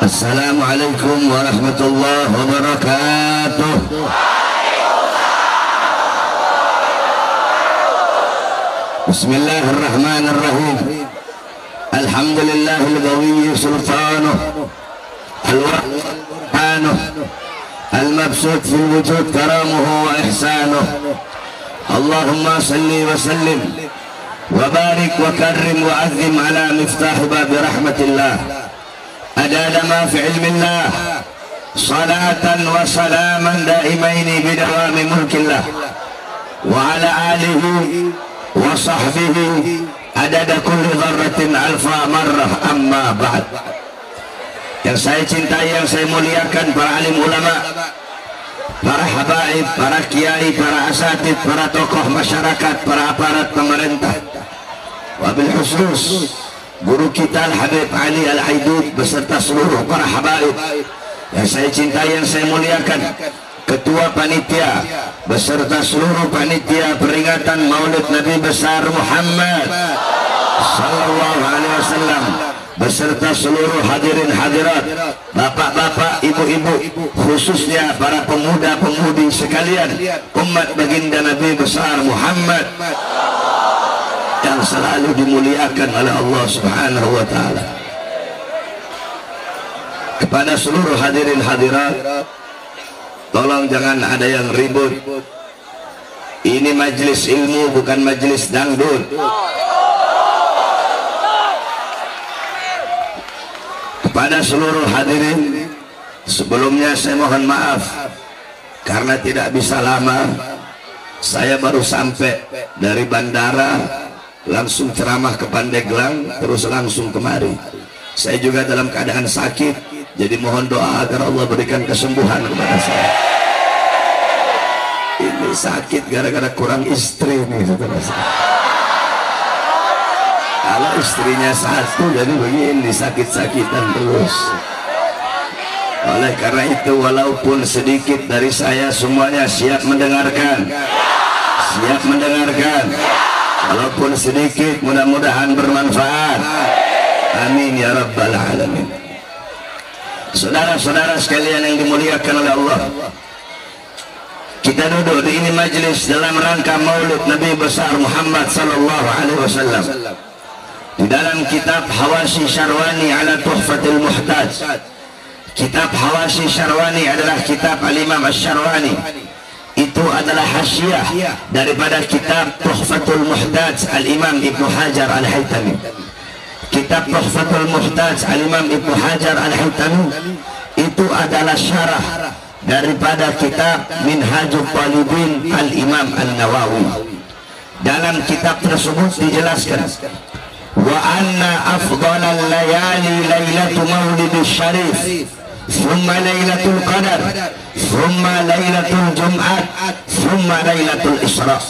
Assalamualaikum warahmatullahi wabarakatuh. Bismillahirrahmanirrahim. Alhamdulillahil qawiyyi sultanuh al-wahdanuh al-mabsut fil wujud karamuhu wa ihsanuh. Allahumma salli wa sallim wa barik wa karrim wa azim ala miftah bab rahmatillah. Adada ma fi ilmillah salatan wa salaman daimaini bidawami mulkillah wa ala alihi wa sahbihi adada kulli dharratin alfa marrah amma ba'd. Yang saya cintai, yang saya muliakan, para alim ulama, para habaib, para kiai, para asatid, para tokoh masyarakat, para aparat pemerintah, wabil khusus guru kita Al-Habib Ali Al-Aidud beserta seluruh para habaib yang saya cintai, yang saya muliakan, ketua panitia beserta seluruh panitia peringatan Maulid Nabi besar Muhammad sallallahu alaihi wasallam beserta seluruh hadirin hadirat, bapak-bapak, ibu-ibu, khususnya para pemuda-pemudi sekalian, umat baginda Nabi besar Muhammad yang selalu dimuliakan oleh Allah Subhanahu wa ta'ala. Kepada seluruh hadirin hadirat, tolong jangan ada yang ribut. Ini majelis ilmu, bukan majelis dangdut. Kepada seluruh hadirin, sebelumnya saya mohon maaf karena tidak bisa lama. Saya baru sampai dari bandara, langsung ceramah ke Pandeglang, terus langsung kemari. Saya juga dalam keadaan sakit, jadi mohon doa agar Allah berikan kesembuhan kepada saya. Ini sakit gara-gara kurang istri nih, saudara saya. Kalau istrinya satu, jadi begini, sakit-sakitan terus. Oleh karena itu, walaupun sedikit dari saya, semuanya siap mendengarkan, siap mendengarkan. Walaupun sedikit, mudah-mudahan bermanfaat. Amin ya rabbal alamin. Saudara-saudara sekalian yang dimuliakan oleh Allah, kita duduk di ini majelis dalam rangka Maulid Nabi besar Muhammad sallallahu alaihi wasallam. Di dalam kitab Hawashi Syarwani ala Tuhfatil Muhtaj. Kitab Hawashi Syarwani adalah kitab Al-Imam Asy-Syarwani. Itu adalah hasyiah daripada kitab Tuhfatul Muhtaj Al-Imam Ibnu Hajar Al-Haytami. Kitab Tuhfatul Muhtaj Al-Imam Ibnu Hajar Al-Haytami itu adalah syarah daripada kitab Minhajul Talibin Al-Imam An-Nawawi. Dalam kitab tersebut dijelaskan, wa anna afdalal layali lailatu maulidis syarif, thumma lailatul qadar, thumma lailatul jum'at, thumma lailatul isra.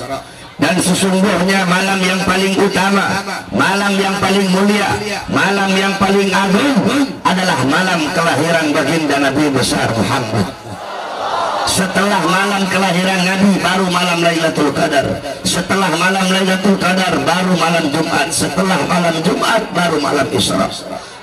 Dan sesungguhnya malam yang paling utama, malam yang paling mulia, malam yang paling agung adalah malam kelahiran baginda Nabi besar Muhammad. Setelah malam kelahiran Nabi baru malam Lailatul Qadar. Setelah malam Lailatul Qadar baru malam Jumat. Setelah malam Jumat baru malam Isra.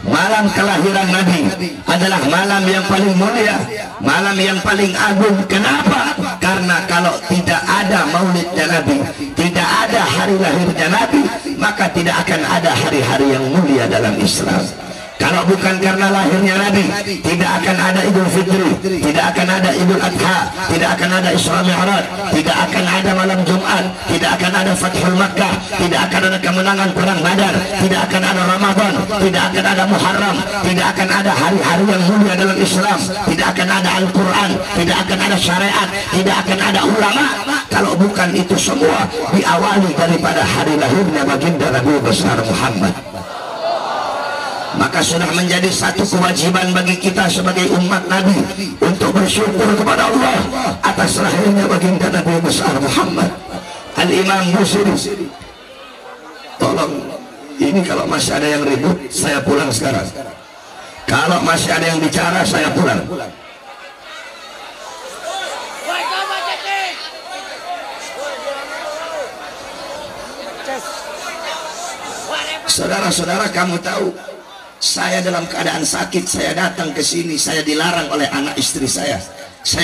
Malam kelahiran Nabi adalah malam yang paling mulia, malam yang paling agung. Kenapa? Karena kalau tidak ada maulidnya Nabi, tidak ada hari lahirnya Nabi, maka tidak akan ada hari-hari yang mulia dalam Islam. Kalau bukan karena lahirnya Nabi, tidak akan ada Idul Fitri, tidak akan ada Idul Adha, tidak akan ada Isra Mi'raj, tidak akan ada malam Jumat, tidak akan ada Fathul Makkah, tidak akan ada kemenangan perang Badar, tidak akan ada Ramadan, tidak akan ada Muharram, tidak akan ada hari-hari yang mulia dalam Islam, tidak akan ada Al-Quran, tidak akan ada syariat, tidak akan ada ulama. Kalau bukan itu semua diawali daripada hari lahirnya baginda Nabi besar Muhammad. Maka sudah menjadi satu kewajiban bagi kita sebagai umat Nabi untuk bersyukur kepada Allah atas lahirnya baginda Nabi besar Muhammad. Al-Imam Busiri, tolong ini kalau masih ada yang ribut saya pulang sekarang. Kalau masih ada yang bicara saya pulang. Saudara-saudara, kamu tahu Saya dalam keadaan sakit, saya datang ke sini, saya dilarang oleh anak istri saya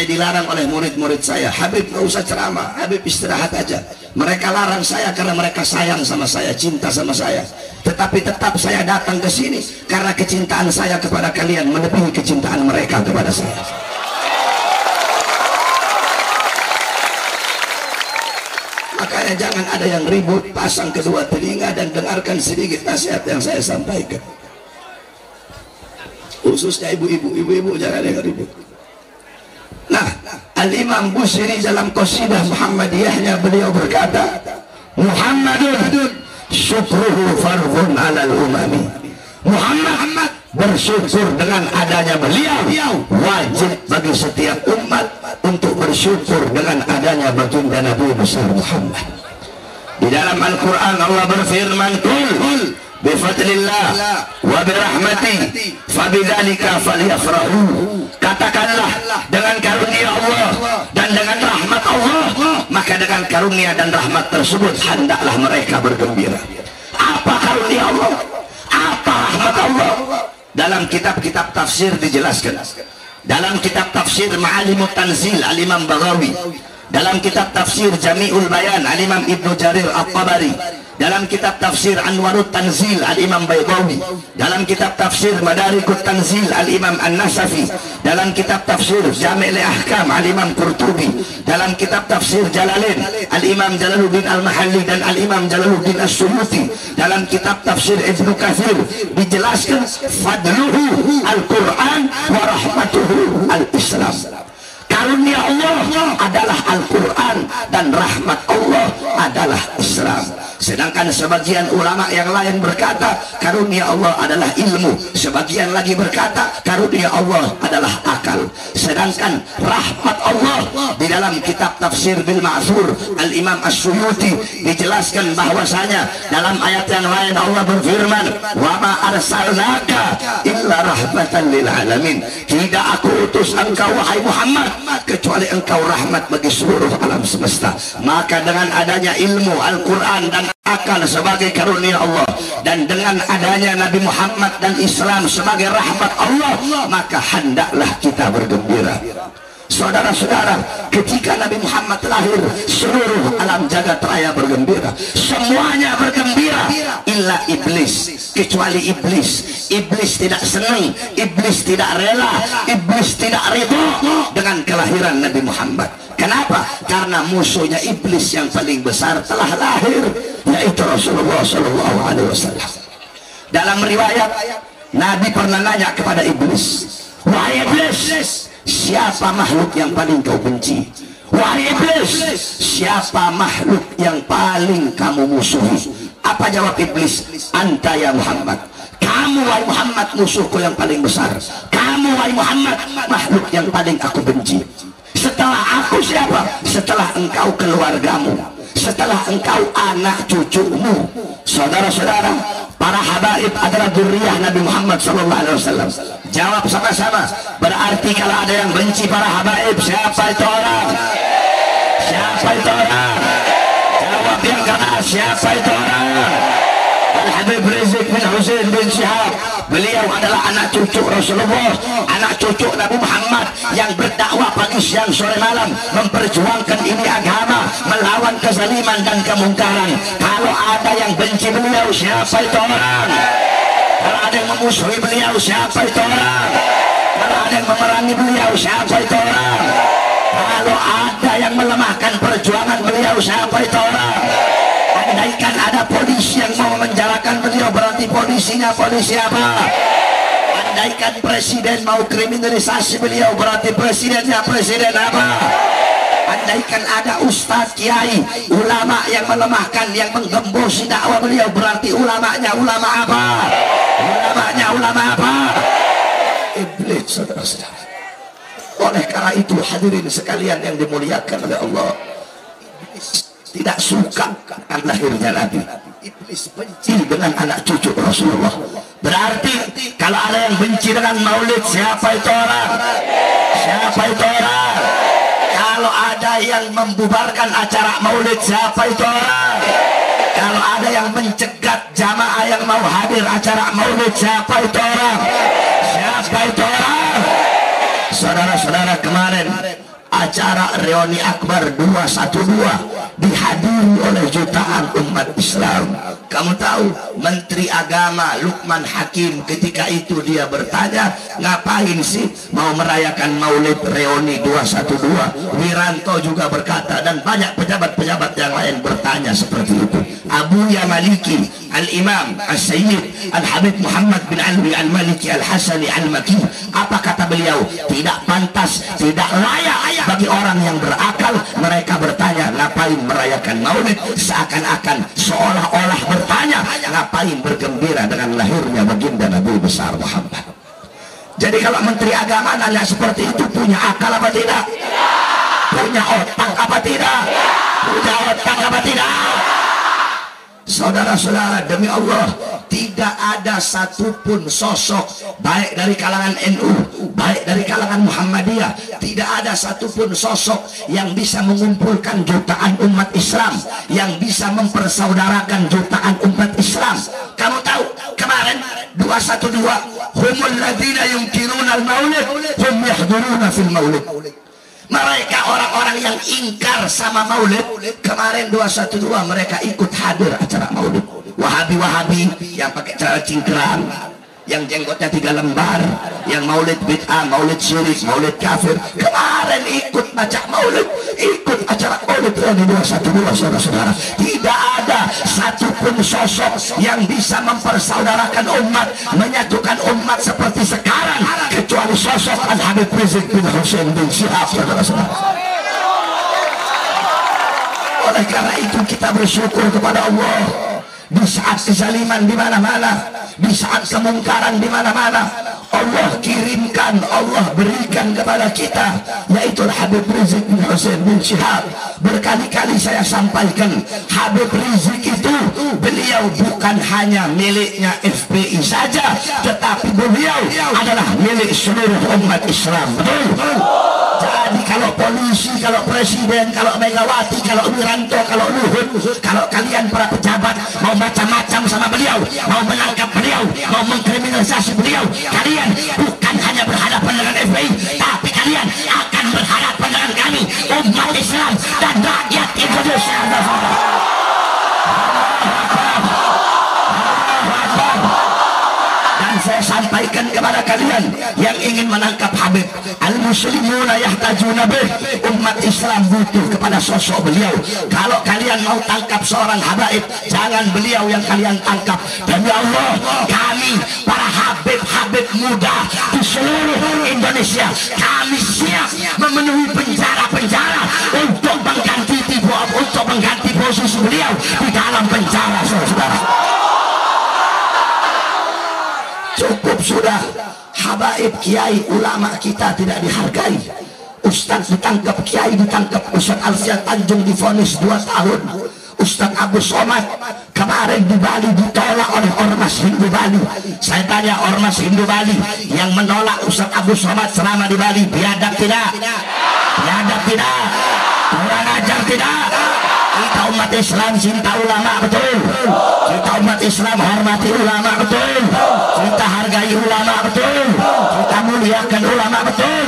dilarang oleh murid-murid saya. Habib nggak usah ceramah, Habib istirahat aja. Mereka larang saya karena mereka sayang sama saya, cinta sama saya. Tetapi tetap saya datang ke sini karena kecintaan saya kepada kalian melebihi kecintaan mereka kepada saya. Makanya jangan ada yang ribut, pasang kedua telinga dan dengarkan sedikit nasihat yang saya sampaikan. Khususnya ibu-ibu jangan ada yang ribut. Nah, Al-Imam Busiri dalam qasidah Muhammadiyahnya beliau berkata, Muhammadun syukruhu fardhun 'alal umami. Muhammad bersyukur dengan adanya beliau wajib bagi setiap umat untuk bersyukur dengan adanya baginda Nabi besar Muhammad. Di dalam Al-Quran Allah berfirman, Qul bifadlillah wa birahmati fabidzalika falyafrahu. Katakanlah, dengan karunia Allah dan dengan rahmat Allah, maka dengan karunia dan rahmat tersebut hendaklah mereka bergembira. Apa karunia Allah? Apa rahmat Allah? Dalam kitab-kitab tafsir dijelaskan. Dalam kitab tafsir Ma'alimut Tanzil Al-Imam Baghawi, dalam kitab tafsir Jami'ul Bayan Al-Imam Ibnu Jarir At-Tabari, dalam kitab tafsir Anwarut Tanzil Al-Imam Baydawi, dalam kitab tafsir Madarikut Tanzil Al-Imam An-Nasafi, dalam kitab tafsir Jami' Ahkam Al-Imam Qurtubi, dalam kitab tafsir Jalalain Al-Imam Jalaluddin Al-Mahalli dan Al-Imam Jalaluddin As-Suyuti, dalam kitab tafsir Ibnu Katsir dijelaskan fadluhu Al-Quran wa rahmatuhu Al-Islam. Karunia Allah adalah Al-Quran dan rahmat Allah adalah Islam. Sedangkan sebagian ulama yang lain berkata karunia Allah adalah ilmu, sebagian lagi berkata karunia Allah adalah akal. Sedangkan rahmat Allah di dalam kitab tafsir bil ma'thur Al-Imam As-Suyuti dijelaskan bahwasanya dalam ayat yang lain Allah berfirman, wa ma arsalnaka illa rahmatan lil alamin. Tidak aku utus engkau wahai Muhammad kecuali engkau rahmat bagi seluruh alam semesta. Maka dengan adanya ilmu Al-Quran dan akal sebagai karunia Allah, dan dengan adanya Nabi Muhammad dan Islam sebagai rahmat Allah, maka hendaklah kita bergembira. Saudara-saudara, ketika Nabi Muhammad lahir, seluruh alam jagat raya bergembira, semuanya bergembira illa iblis. Kecuali iblis tidak senang, iblis tidak rela, iblis tidak ridho dengan kelahiran Nabi Muhammad. Kenapa? Karena musuhnya iblis yang paling besar telah lahir, yaitu Rasulullah SAW. Dalam riwayat Nabi pernah nanya kepada iblis, wahai iblis, siapa makhluk yang paling kau benci? Wahai iblis, siapa makhluk yang paling kamu musuhi? Apa jawab iblis? Anta ya Muhammad. Kamu wahai Muhammad musuhku yang paling besar. Kamu wahai Muhammad makhluk yang paling aku benci. Setelah aku siapa? Setelah engkau keluargamu, setelah engkau anak cucumu. Saudara-saudara, para habaib adalah dzurriyyah Nabi Muhammad SAW. Jawab sama-sama. Berarti kalau ada yang benci para habaib, siapa itu orang? Siapa itu orang? Jawab yang keras, siapa itu orang? Al-Habib Rizik bin Husain bin Syihab, beliau adalah anak cucu Rasulullah, anak cucu Nabi Muhammad yang berdakwah pagi siang sore malam, memperjuangkan ini agama, melawan kezaliman dan kemungkaran. Kalau ada yang benci beliau, siapa itu orang? Kalau ada yang memusuhi beliau, siapa itu orang? Kalau ada yang memerangi beliau, siapa itu orang? Kalau ada yang melemahkan perjuangan beliau, siapa itu orang? Andaikan ada polisi yang mau menjarakan beliau, berarti polisinya polisi apa? Andaikan presiden mau kriminalisasi beliau, berarti presidennya presiden apa? Andaikan ada ustadz, kiai, ulama yang melemahkan, yang menggembosi dakwah beliau, berarti ulamanya ulama apa? Ulamanya ulama apa? Iblis, saudara-saudara. Oleh karena itu hadirin sekalian yang dimuliakan oleh Allah, tidak suka akan lahirnya Nabi. Iblis benci dengan anak cucu Rasulullah. Berarti kalau ada yang benci dengan maulid, siapa itu orang? Siapa itu orang? Kalau ada yang membubarkan acara maulid, siapa itu orang? Kalau ada yang mencegat jamaah yang mau hadir acara maulid, siapa itu orang? Siapa itu orang? Saudara-saudara, kemarin acara reuni akbar 212 dihadiri oleh jutaan umat Islam. Kamu tahu Menteri Agama Lukman Hakim ketika itu dia bertanya, ngapain sih mau merayakan maulid reuni 212? Wiranto juga berkata, dan banyak pejabat-pejabat yang lain bertanya seperti itu. Abuya Maliki Al-Imam As-Sayyid Al-Habib Muhammad bin Alwi Al-Maliki Al-Hasani Al-Maki, apa kata beliau? Tidak pantas, tidak layak bagi orang yang berakal. Mereka bertanya, ngapain merayakan maulid? Seakan-akan seolah-olah bertanya, ngapain bergembira dengan lahirnya baginda Nabi besar Muhammad. Jadi kalau Menteri Agama nanya seperti itu, punya akal apa tidak? Punya otak apa tidak? Punya otak apa tidak? Saudara-saudara, demi Allah, tidak ada satupun sosok baik dari kalangan NU, baik dari kalangan Muhammadiyah, tidak ada satupun sosok yang bisa mengumpulkan jutaan umat Islam, yang bisa mempersaudarakan jutaan umat Islam. Kamu tahu kemarin 212, humul ladzina yungkiruna al-maulid hum yahduruna fil maulid. Mereka orang-orang yang ingkar sama maulid, kemarin 212 mereka ikut hadir acara maulid. Wahabi-wahabi yang pakai celana cingkrang, yang jenggotnya 3 lembar, yang maulid bid'ah, maulid syirik, maulid kafir, kemarin ikut baca maulid, ikut acara maulid reuni 212. Saudara-saudara, tidak ada satupun sosok yang bisa mempersaudarakan umat, menyatukan umat seperti sekarang, kecuali sosok Al-Habib Rizik bin Hussein bin Syihab. Saudara-saudara, oleh karena itu kita bersyukur kepada Allah. Di saat kezaliman di mana-mana, di saat kemungkaran di mana-mana, Allah kirimkan, Allah berikan kepada kita, yaitu Habib Rizik bin Hussein bin Syihab. Berkali-kali saya sampaikan, Habib Rizik itu beliau bukan hanya miliknya FPI saja, tetapi beliau adalah milik seluruh umat Islam. Betul? Jadi kalau polisi, kalau presiden, kalau Megawati, kalau Wiranto, kalau Luhut, kalau kalian para pejabat mau macam-macam sama beliau, mau menangkap beliau, mau mengkriminalisasi beliau, kalian bukan hanya berhadapan dengan FPI, tapi kalian akan berhadapan dengan kami, umat Islam dan rakyat Indonesia. Saya sampaikan kepada kalian yang ingin menangkap Habib, al-muslimuna yahtajuna bih, umat Islam butuh kepada sosok beliau. Kalau kalian mau tangkap seorang habaib, jangan beliau yang kalian tangkap. Demi Allah, kami para habib-habib muda di seluruh Indonesia, kami siap memenuhi penjara-penjara untuk mengganti posisi beliau di dalam penjara. Saudara, cukup sudah. Habaib, kiai, ulama kita tidak dihargai. Ustaz ditangkap, kiai ditangkap. Ustaz Alfian Tanjung divonis 2 tahun. Ustaz Abu Somad kemarin di Bali ditolak oleh Ormas Hindu Bali. Saya tanya, Ormas Hindu Bali yang menolak Ustaz Abu Somad selama di Bali, biadab tidak? Biadab tidak? Kurang ajar tidak? Kita umat Islam cinta ulama, betul? Kita umat Islam hormati ulama, betul? Kita hargai ulama, betul? Kita muliakan ulama, betul?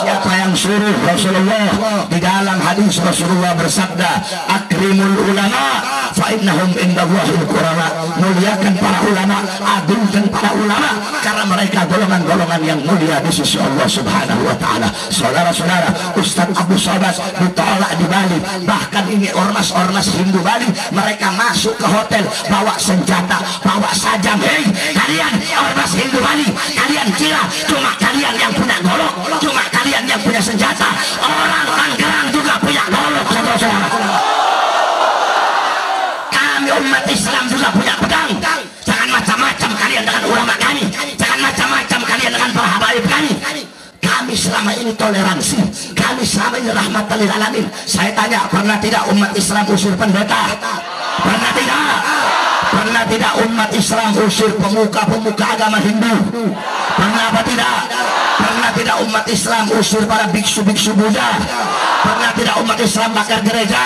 Siapa yang suruh? Rasulullah di dalam hadis Rasulullah bersabda, akrimul ulama fa innahum indallahil qurama. Muliakan para ulama, agungkan para ulama, karena mereka golongan-golongan yang mulia di sisi Allah Subhanahu wa taala. Saudara-saudara, Ustaz Abu Somad ditolak di Bali. Bahkan ini ormas Hindu Bali, mereka masuk ke hotel bawa senjata, bawa sajam. Hei kalian ormas Hindu Bali, kalian kira cuma kalian yang punya golok, cuma kalian yang punya senjata? Orang Tangerang juga punya golok, saudara-saudara. Kami umat Islam juga punya pedang. Jangan macam-macam kalian dengan ulama kami, jangan macam-macam kalian dengan para habaib kami. Kami selama ini toleransi, kami selama ini rahmatan lil alamin. Saya tanya, pernah tidak umat Islam usir pendeta? Pernah tidak? Pernah tidak umat Islam usir pemuka-pemuka agama Hindu? Pernah apa tidak? Pernah tidak umat Islam usir para biksu-biksu Buddha? Pernah tidak umat Islam bakar gereja?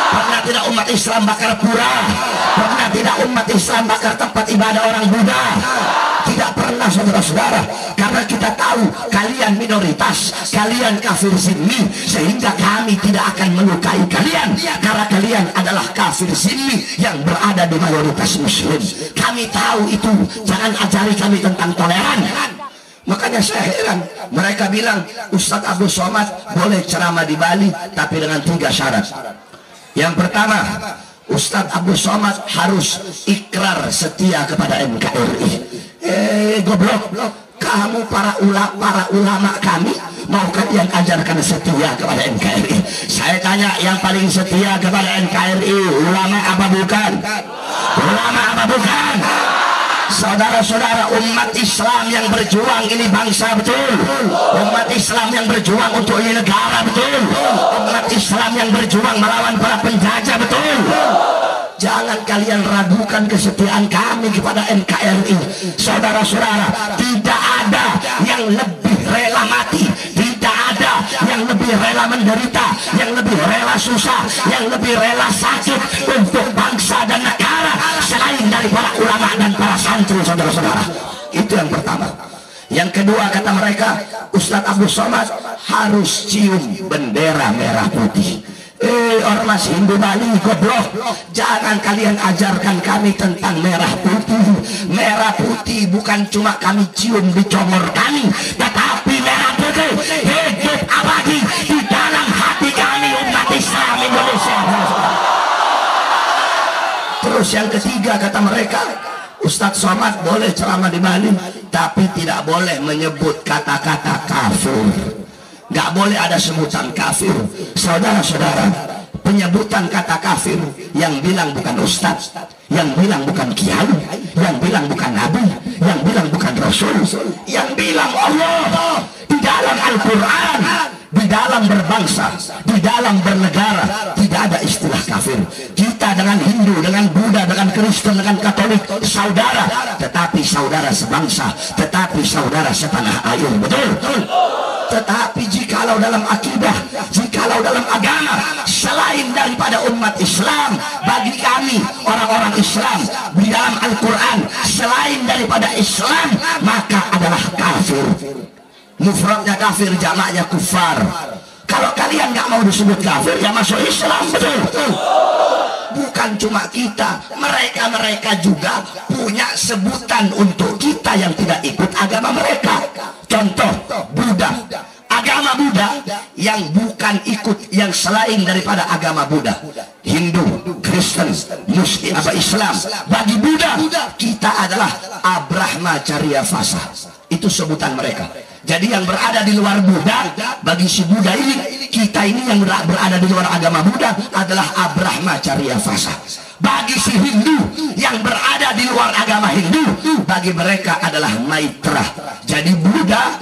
Pernah tidak umat Islam bakar pura? Pernah tidak umat Islam bakar tempat ibadah orang Buddha? Tidak pernah, saudara-saudara, karena kita tahu kalian minoritas, kalian kafir zimmi, sehingga kami tidak akan melukai kalian, karena kalian adalah kafir zimmi yang berada di mayoritas muslim. Kami tahu itu, jangan ajari kami tentang toleran. Makanya saya heran, mereka bilang Ustadz Abdul Somad boleh ceramah di Bali, tapi dengan 3 syarat. Yang pertama, Ustadz Abdul Somad harus ikrar setia kepada NKRI. Goblok, kamu para ulama kami mau kalian ajarkan setia kepada NKRI? Saya tanya, yang paling setia kepada NKRI ulama apa bukan? Ulama apa bukan? Saudara-saudara, umat Islam yang berjuang ini bangsa, betul. Umat Islam yang berjuang untuk ini negara, betul. Umat Islam yang berjuang melawan para penjajah, betul. Jangan kalian ragukan kesetiaan kami kepada NKRI. Saudara-saudara, tidak ada yang lebih rela mati, tidak ada yang lebih rela menderita, yang lebih rela susah, yang lebih rela sakit untuk bangsa dan negara selain dari para ulama dan para santri, saudara-saudara. Itu yang pertama. Yang kedua, kata mereka, Ustadz Abdul Somad harus cium bendera merah putih. Ormas Hindu Bali, goblok, jangan kalian ajarkan kami tentang merah putih. Merah putih bukan cuma kami cium di comor kami, tetapi merah putih hidup abadi di dalam hati kami, umat Islam Indonesia. Terus yang ketiga, kata mereka, Ustadz Somad boleh ceramah di Bali, tapi tidak boleh menyebut kata-kata kafir. Gak boleh ada sebutan kafir. Saudara-saudara, penyebutan kata kafir yang bilang bukan ustaz, yang bilang bukan kiai, yang bilang bukan nabi, yang bilang bukan rasul, yang bilang Allah di dalam Al-Quran, di dalam berbangsa, di dalam bernegara, tidak ada istilah kafir. Kita dengan Hindu, dengan Buddha, dengan Kristen, dengan Katolik saudara, tetapi saudara sebangsa, tetapi saudara setanah air, betul? Tetapi jikalau dalam akidah, jikalau dalam agama selain daripada umat Islam, bagi kami orang-orang Islam di dalam Al-Quran selain daripada Islam, maka adalah kafir. Mufradnya kafir, jamaknya kufar. Kalau kalian nggak mau disebut kafir, ya masuk Islam, betul? Bukan cuma kita, mereka juga punya sebutan untuk kita yang tidak ikut agama mereka. Contoh, Buddha. Agama Buddha yang bukan ikut, yang selain daripada agama Buddha, Hindu, Kristen, Muslim, apa Islam, bagi Buddha kita adalah Abrahmacharya Fasa. Itu sebutan mereka. Jadi yang berada di luar Buddha, bagi si Buddha ini, kita ini yang berada di luar agama Buddha adalah Abrahmacharya Fasa. Bagi si Hindu yang berada di luar agama Hindu, bagi mereka adalah Maitra. Jadi Buddha,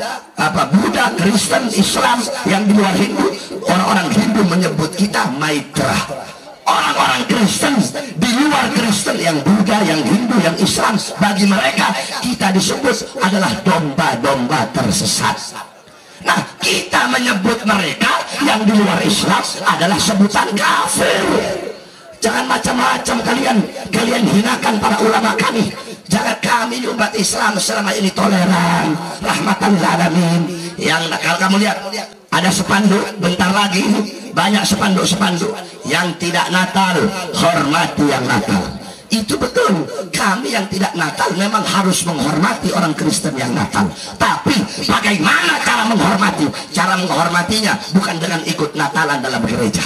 Kristen, Islam yang di luar Hindu, orang-orang Hindu menyebut kita Maitra. Orang-orang Kristen di luar Kristen, yang Buddha, yang Hindu, yang Islam, bagi mereka kita disebut adalah domba-domba tersesat. Nah, kita menyebut mereka yang di luar Islam adalah sebutan kafir. Jangan macam-macam kalian hinakan para ulama kami. Jangan kami umat Islam selama ini toleran, rahmatan lil alamin. Yang kalau kamu lihat ada spanduk bentar lagi, banyak spanduk-spanduk yang tidak Natal, hormati yang Natal. Itu betul, kami yang tidak Natal memang harus menghormati orang Kristen yang Natal. Tapi bagaimana cara menghormati? Cara menghormatinya bukan dengan ikut Natalan dalam gereja.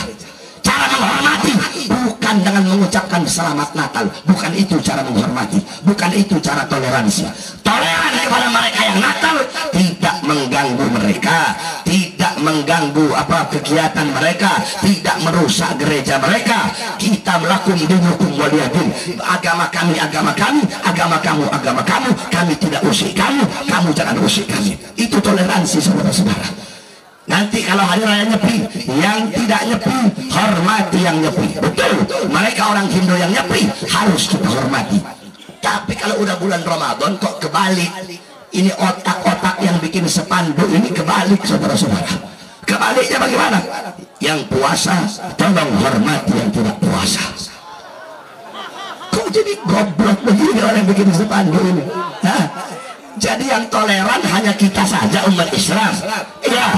Cara menghormati bukan dengan mengucapkan selamat Natal, bukan itu cara menghormati, bukan itu cara toleransi. Toleran kepada mereka yang Natal, tidak mengganggu mereka, tidak mengganggu kegiatan mereka, tidak merusak gereja mereka. Kita melakukan dinukum waliyadin. Agama kami, agama kamu, kami tidak usik kamu, kamu jangan usik kami. Itu toleransi, saudara-saudara. Nanti kalau hari raya Nyepi, yang tidak Nyepi hormati yang Nyepi. Betul, mereka orang Hindu yang Nyepi harus kita hormati. Tapi kalau udah bulan Ramadan kok kebalik, Ini otak-otak yang bikin spanduk ini kebalik, saudara-saudara. Kebaliknya bagaimana? Yang puasa tolong hormati yang tidak puasa. Kok jadi goblok begini orang yang bikin spanduk ini? Hah? Jadi yang toleran hanya kita saja, umat Islam. Iya.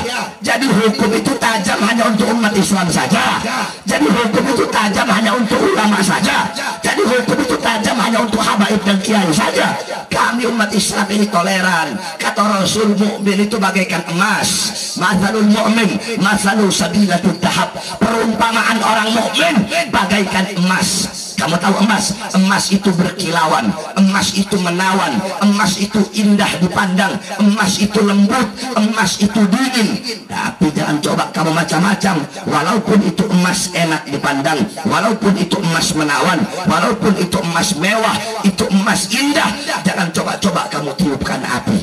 Jadi hukum itu tajam hanya untuk umat Islam saja. Jadi hukum itu tajam hanya untuk ulama saja. Jadi hukum itu tajam hanya untuk habaib dan kiai saja. Kami umat Islam ini toleran. Kata Rasul, mukmin itu bagaikan emas. Mathalul mu'min mathalul sabilatul dahab. Perumpamaan orang mukmin bagaikan emas. Kamu tahu emas? Emas itu berkilauan, emas itu menawan, emas itu indah dipandang, emas itu lembut, emas itu dingin. Tapi jangan coba kamu macam-macam. Walaupun itu emas enak dipandang, walaupun itu emas menawan, walaupun itu emas mewah, itu emas indah, jangan coba-coba kamu tiupkan api.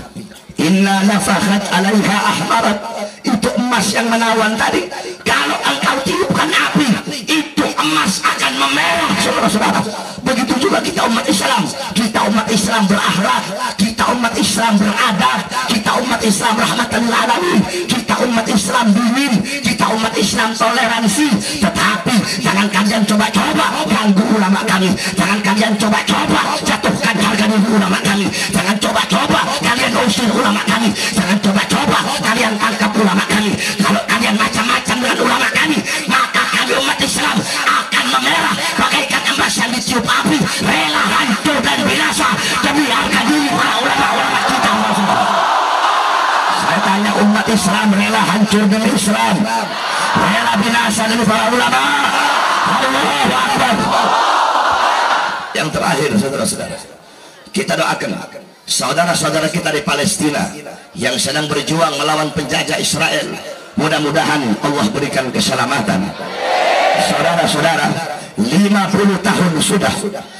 Inna nafahat alaiha ahmarat. Itu emas yang menawan tadi, kalau engkau tiupkan api, itu emas akan memerah, saudara-saudara. Begitu juga kita umat Islam. Kita umat Islam berakhlak, kita umat Islam beradab, kita umat Islam rahmatan lil alamin, kita umat Islam dingin, kita umat Islam toleransi. Tetapi jangan kalian coba-coba ganggu ulama kami, jangan kalian coba-coba jatuhkan harga diri ulama kami, jangan coba-coba kalian usir ulama kami, jangan coba-coba kalian tangkap ulama kami. Kalau kalian macam-macam dengan ulama kami, maka kami umat Islam akan memerah bagaikan emas yang ditiup api, rela hancur dan binasa demi harga diri para ulama-ulama kita. Saya tanya, umat Islam rela hancur demi Islam, rela binasa demi para ulama? Allahu Akbar. Yang terakhir, saudara-saudara, kita doakan saudara-saudara kita di Palestina yang sedang berjuang melawan penjajah Israel. Mudah-mudahan Allah berikan keselamatan. Saudara-saudara, 50 tahun sudah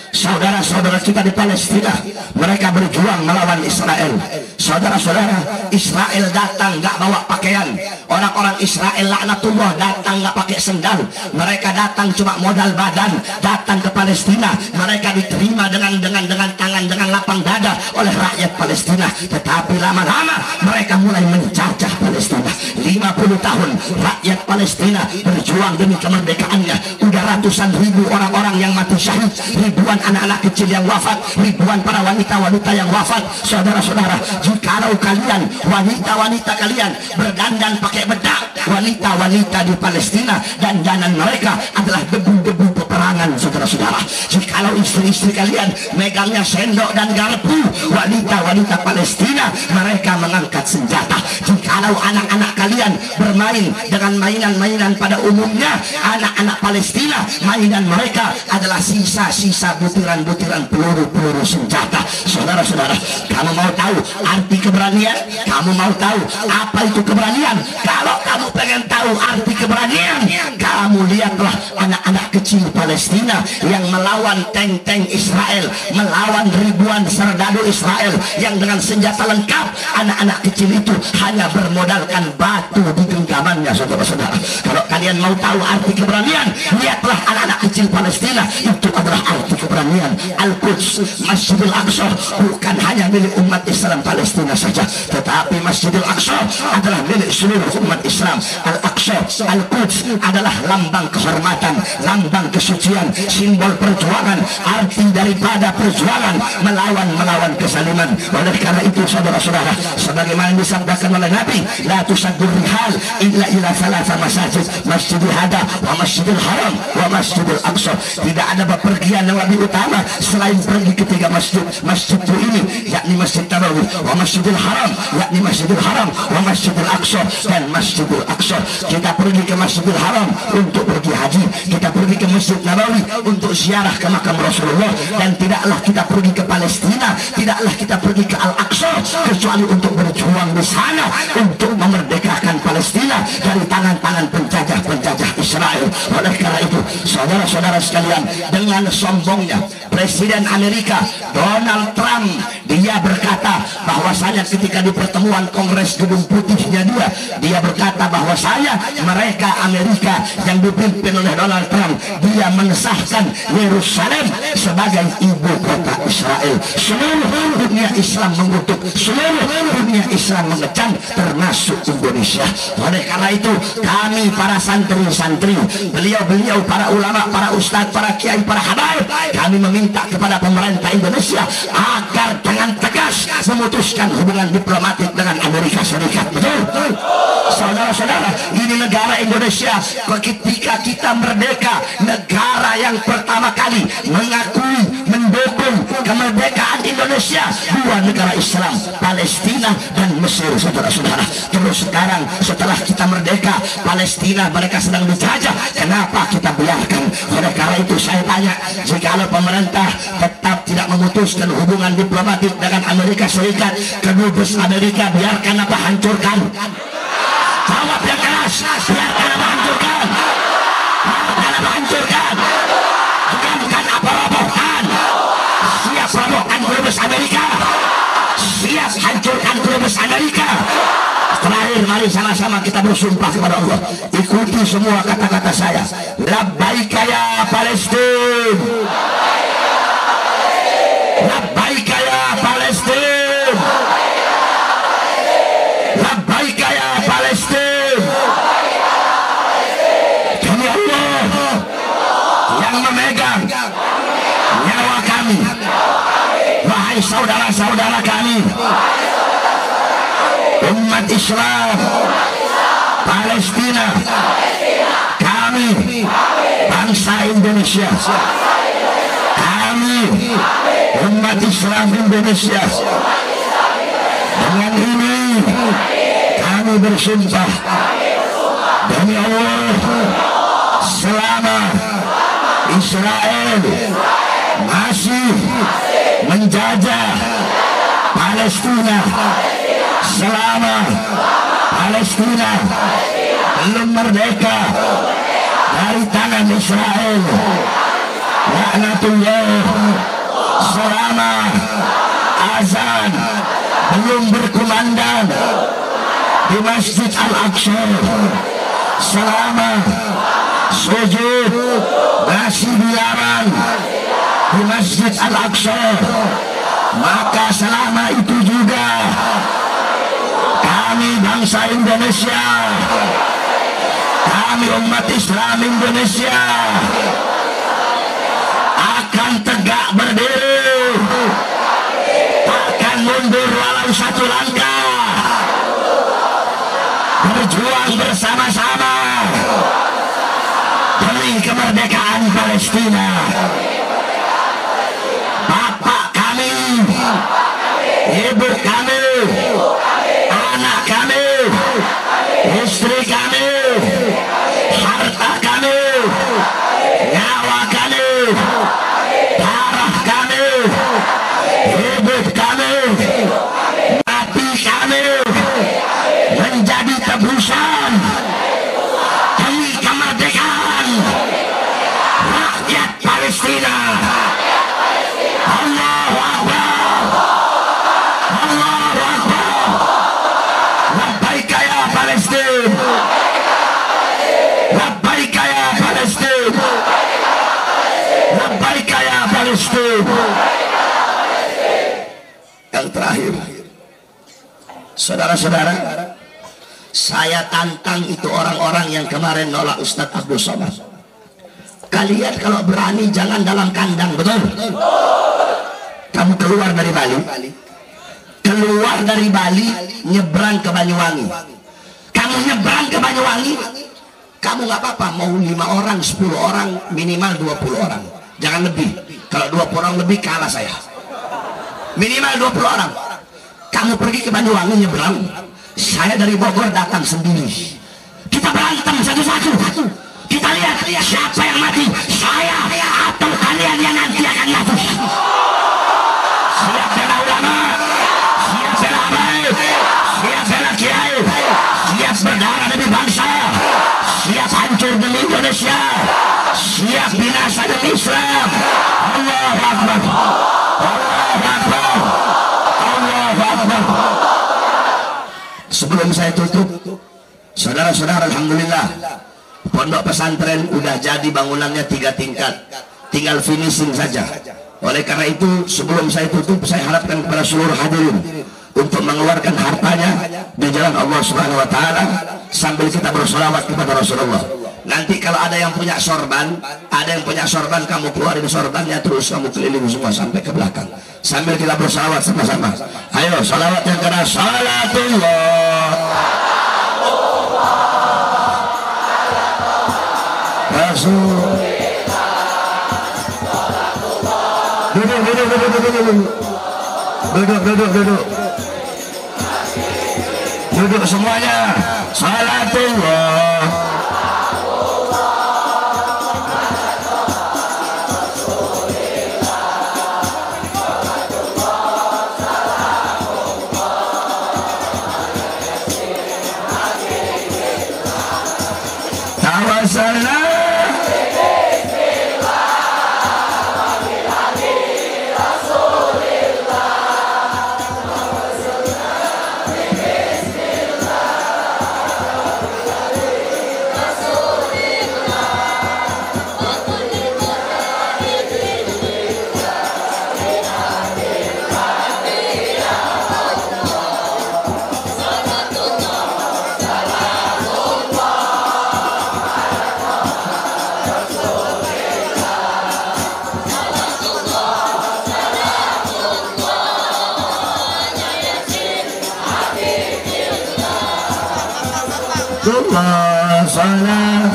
saudara-saudara kita di Palestina mereka berjuang melawan Israel. Saudara-saudara, Israel datang nggak bawa pakaian. Orang-orang Israel laknatullah datang nggak pakai sendal. Mereka datang cuma modal badan, datang ke Palestina. Mereka diterima dengan tangan, dengan lapang dada oleh rakyat Palestina. Tetapi lama-lama mereka mulai menjajah Palestina. 50 tahun rakyat Palestina berjuang demi kemerdekaannya. Udah ratusan ribu orang-orang yang mati syahid, ribuan anak-anak kecil yang wafat, ribuan para wanita-wanita yang wafat. Saudara-saudara, jikalau kalian, wanita-wanita kalian berdandan pakai bedak, wanita-wanita di Palestina dandanan mereka adalah debu-debu peperangan, saudara-saudara. Jikalau istri-istri kalian megangnya sendok dan garpu, wanita-wanita Palestina mereka mengangkat senjata. Jikalau anak-anak kalian bermain dengan mainan-mainan pada umumnya, anak-anak Palestina mainan mereka adalah sisa-sisa butiran-butiran peluru-peluru senjata. Saudara-saudara, kamu mau tahu arti keberanian? Kamu mau tahu apa itu keberanian? Kalau kamu pengen tahu arti keberanian, kamu lihatlah anak-anak kecil Palestina yang melawan tank-tank Israel, melawan ribuan serdadu Israel yang dengan senjata lengkap. Anak-anak kecil itu hanya bermodalkan batu di genggamannya, saudara-saudara. Kalau kalian mau tahu arti keberanian, lihatlah anak-anak kecil Palestina. Itu adalah arti keberanian. Al-Quds, Masjidil Aqsa, bukan hanya milik umat Islam Palestina saja, tetapi Masjidil Aqsa adalah milik seluruh umat Islam. Al-Aqsa, Al-Quds adalah lambang kehormatan, lambang kesucian, simbol perjuangan, arti daripada perjuangan melawan kezaliman. Oleh karena itu, saudara-saudara, sebagaimana disabdakan oleh Nabi, la tusaddul rihal illa ila thalatha masajid, Masjidil Hada wa Masjidil Haram wa Masjidil Aqsa. Tidak ada bepergian yang lebih utama selain pergi ke tiga masjid ini, yakni Masjid Nabawi wa Masjidil Haram, yakni Masjidil Haram wa Masjidil Aqsa dan Masjidil Aqsa. Kita pergi ke Masjidil Haram untuk pergi haji, kita pergi ke Masjid Nabawi untuk ziarah ke makam Rasulullah, dan tidaklah kita pergi ke Palestina, tidaklah kita pergi ke Al-Aqsa kecuali untuk berjuang di sana untuk memerdekakan Palestina. Palestina dari tangan-tangan penjajah Israel. Oleh karena itu, saudara-saudara sekalian, dengan sombongnya Presiden Amerika Donald Trump, dia berkata bahwasanya ketika di pertemuan Kongres Gedung Putihnya dia berkata bahwasanya mereka Amerika yang dipimpin oleh Donald Trump, dia mensahkan Yerusalem sebagai ibu kota Israel. Seluruh dunia Islam mengutuk, seluruh dunia Islam mengecam, termasuk Indonesia. Oleh karena itu, kami para santri-santri, beliau-beliau para ulama, para ustadz, para kiai, para habaib, kami meminta kepada pemerintah Indonesia agar dengan tegas memutuskan hubungan diplomatik dengan Amerika Serikat. Betul? Saudara-saudara, ini negara Indonesia ketika kita merdeka, negara yang pertama kali mengakui, mendukung kemerdekaan Indonesia, dua negara Islam, Palestina dan Mesir, saudara-saudara. Terus sekarang setelah kita merdeka, Palestina mereka sedang dijajah, kenapa kita biarkan? Oleh karena itu saya tanya, jikalau pemerintah tetap tidak memutuskan hubungan diplomatik dengan Amerika Serikat, kedubes Amerika biarkan apa hancurkan? Jawab yang keras, biarkan apa hancurkan? Biarkan apa hancurkan? Bukan apa robohkan? Siap robohkan kedubes Amerika, siap hancurkan kedubes Amerika. Terakhir, mari sama-sama kita bersumpah kepada Allah, ikuti semua kata-kata saya. Labbaika ya Palestina, labbaika ya Palestina, labbaika ya Palestina. Demi Allah yang memegang nyawa kami, wahai saudara-saudara kami, umat Islam Palestina, kami bangsa Indonesia, kami umat Islam Indonesia, dengan ini kami bersumpah demi Allah, selama Israel masih menjajah Palestina, selama Palestina belum merdeka dari tangan Israel, laknatullah, selama azan belum berkumandang di Masjid Al-Aqsa, selama sujud masih dilarang di Masjid Al-Aqsa, maka selama itu juga kami bangsa Indonesia, kami umat Islam Indonesia akan tegak berdiri, takkan mundur walau satu langkah, berjuang bersama-sama demi kemerdekaan Palestina. Bapak kami, ibu kami, anak kami, istri kami, harta kami, nyawa kami, darah kami, hidup kami, mati kami menjadi tebusan demi kemerdekaan rakyat Palestina. Allahu Akbar, Allahu Akbar. Labbaika ya Palestina, labbaika ya Palestina, labbaika ya Palestina. Yang terakhir, saudara-saudara, saya tantang itu orang-orang yang kemarin nolak Ustadz Abdul Somad. Kalian kalau berani jangan dalam kandang, betul? Kamu keluar dari Bali, nyebrang ke Banyuwangi. Kamu nyebrang ke Banyuwangi, kamu nggak apa-apa, mau 5 orang, 10 orang, minimal 20 orang, jangan lebih. Kalau 20 orang lebih kalah saya. Minimal 20 orang. Kamu pergi ke Banyuwangi nyebrang, saya dari Bogor datang sendiri. Kita berantem satu-satu. Kita lihat siapa yang mati, saya atau kalian yang nanti akan mati. Siap bela ulama, siap bela habaib, siap bela kiai, siap berdarah siap binasa dan Islam. Allahu Akbar, Allahu Akbar, Allahu Akbar. Sebelum saya tutup, saudara-saudara, alhamdulillah pondok pesantren udah jadi bangunannya 3 tingkat, tinggal finishing saja. Oleh karena itu sebelum saya tutup, saya harapkan kepada seluruh hadirin untuk mengeluarkan hartanya di jalan Allah Subhanahu wa taala sambil kita bersolawat kepada Rasulullah. Nanti kalau ada yang punya sorban, kamu keluarin sorbannya, terus kamu keliling semua sampai ke belakang sambil kita bersolawat sama-sama. Ayo solawat yang keras. Salatullah Rasul. Duduk semuanya. Salatullah. Tawassalna. Allah salam.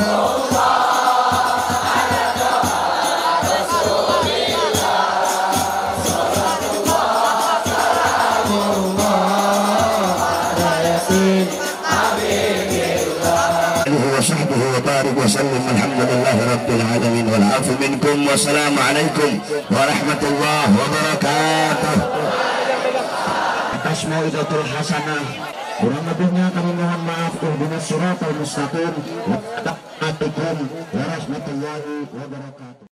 Wassalamualaikum warahmatullahi wabarakatuh. Atas mau'idatul hasanah, kurang lebihnya kami mohon maaf. Ihdinas siratal mustaqim wa rahmatullahi wabarakatuh.